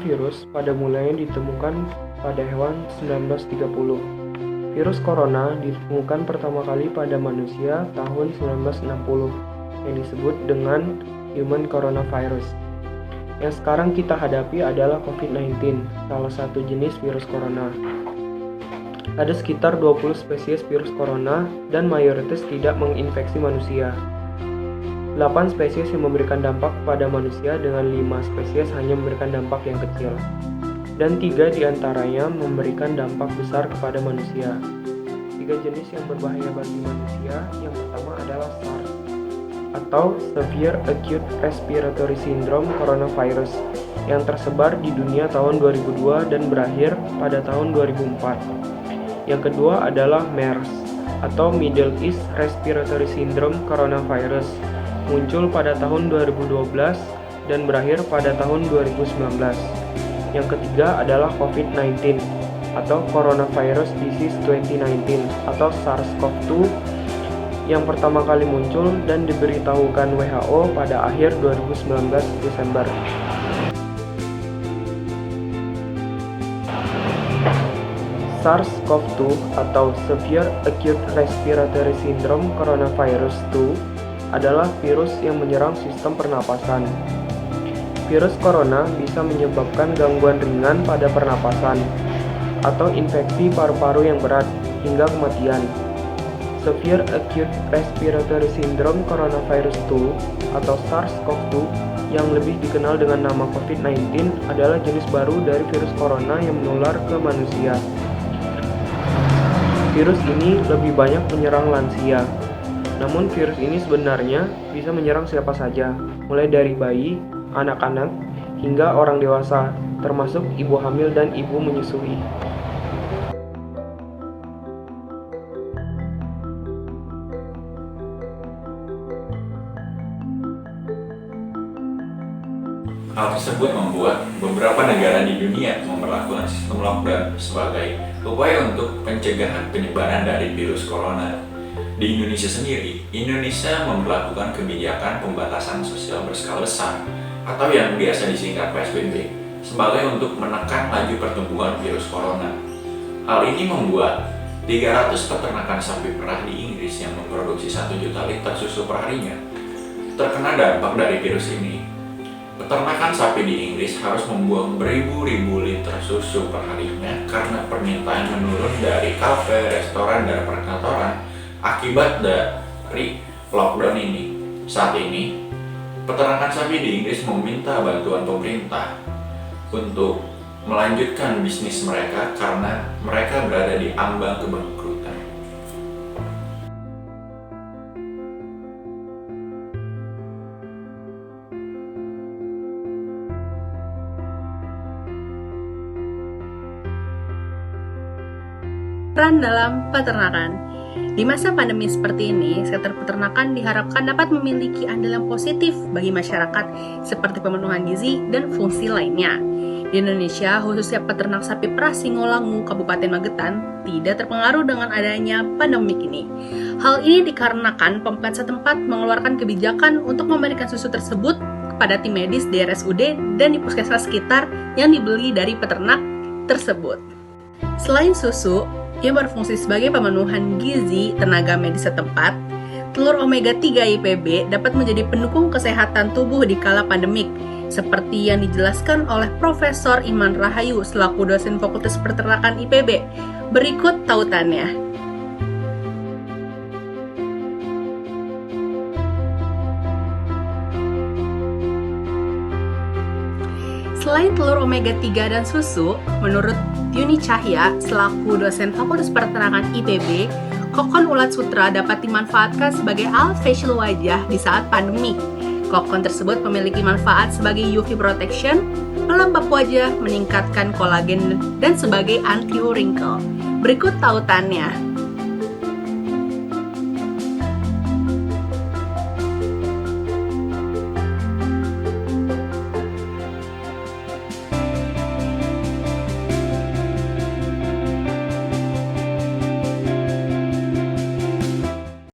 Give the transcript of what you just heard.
virus pada mulanya ditemukan pada hewan 1930. Virus corona ditemukan pertama kali pada manusia tahun 1960 yang disebut dengan human coronavirus. Yang sekarang kita hadapi adalah COVID-19, salah satu jenis virus corona. Ada sekitar 20 spesies virus corona dan mayoritas tidak menginfeksi manusia. 8 spesies yang memberikan dampak pada manusia dengan 5 spesies hanya memberikan dampak yang kecil. Dan 3 diantaranya memberikan dampak besar kepada manusia. 3 jenis yang berbahaya bagi manusia, yang pertama adalah SARS atau Severe Acute Respiratory Syndrome Coronavirus yang tersebar di dunia tahun 2002 dan berakhir pada tahun 2004. Yang kedua adalah MERS atau Middle East Respiratory Syndrome Coronavirus, muncul pada tahun 2012 dan berakhir pada tahun 2019. Yang ketiga adalah COVID-19 atau Coronavirus Disease 2019 atau SARS-CoV-2 yang pertama kali muncul dan diberitahukan WHO pada akhir 2019 Desember. SARS-CoV-2 atau Severe Acute Respiratory Syndrome Coronavirus 2 adalah virus yang menyerang sistem pernapasan. Virus corona bisa menyebabkan gangguan ringan pada pernapasan atau infeksi paru-paru yang berat hingga kematian. Severe Acute Respiratory Syndrome Coronavirus 2 atau SARS-CoV-2 yang lebih dikenal dengan nama COVID-19 adalah jenis baru dari virus corona yang menular ke manusia. Virus ini lebih banyak menyerang lansia. Namun virus ini sebenarnya bisa menyerang siapa saja, mulai dari bayi, anak-anak, hingga orang dewasa, termasuk ibu hamil dan ibu menyusui. Hal tersebut membuat beberapa negara di dunia memperlakukan sistem lockdown sebagai upaya untuk pencegahan penyebaran dari virus corona. Di Indonesia sendiri, Indonesia memperlakukan kebijakan pembatasan sosial berskala besar atau yang biasa disingkat PSBB sebagai untuk menekan laju pertumbuhan virus corona. Hal ini membuat 300 peternakan sapi perah di Inggris yang memproduksi 1 juta liter susu perharinya terkena dampak dari virus ini. Peternakan sapi di Inggris harus membuang beribu-ribu liter susu perharinya karena permintaan menurun dari kafe, restoran, dan perkantoran akibat dari lockdown ini. Saat ini, peternakan sapi di Inggris meminta bantuan pemerintah untuk melanjutkan bisnis mereka karena mereka berada di ambang kebangkrutan. Peran dalam peternakan. Di masa pandemi seperti ini, sektor peternakan diharapkan dapat memiliki andil yang positif bagi masyarakat seperti pemenuhan gizi dan fungsi lainnya. Di Indonesia, khususnya peternak sapi perah Singolangu, Kabupaten Magetan, tidak terpengaruh dengan adanya pandemi ini. Hal ini dikarenakan pemerintah setempat mengeluarkan kebijakan untuk memberikan susu tersebut kepada tim medis di RSUD dan di puskesmas sekitar yang dibeli dari peternak tersebut. Selain susu, yang berfungsi sebagai pemenuhan gizi tenaga medis setempat, telur omega 3 IPB dapat menjadi pendukung kesehatan tubuh di kala pandemik, seperti yang dijelaskan oleh Profesor Iman Rahayu selaku dosen Fakultas Peternakan IPB. Berikut tautannya. Selain telur omega 3 dan susu, menurut Yuni Cahya selaku dosen Fakultas Peternakan IPB, kokon ulat sutra dapat dimanfaatkan sebagai alat facial wajah di saat pandemi. Kokon tersebut memiliki manfaat sebagai UV protection, pelembab wajah, meningkatkan kolagen, dan sebagai anti wrinkle. Berikut tautannya.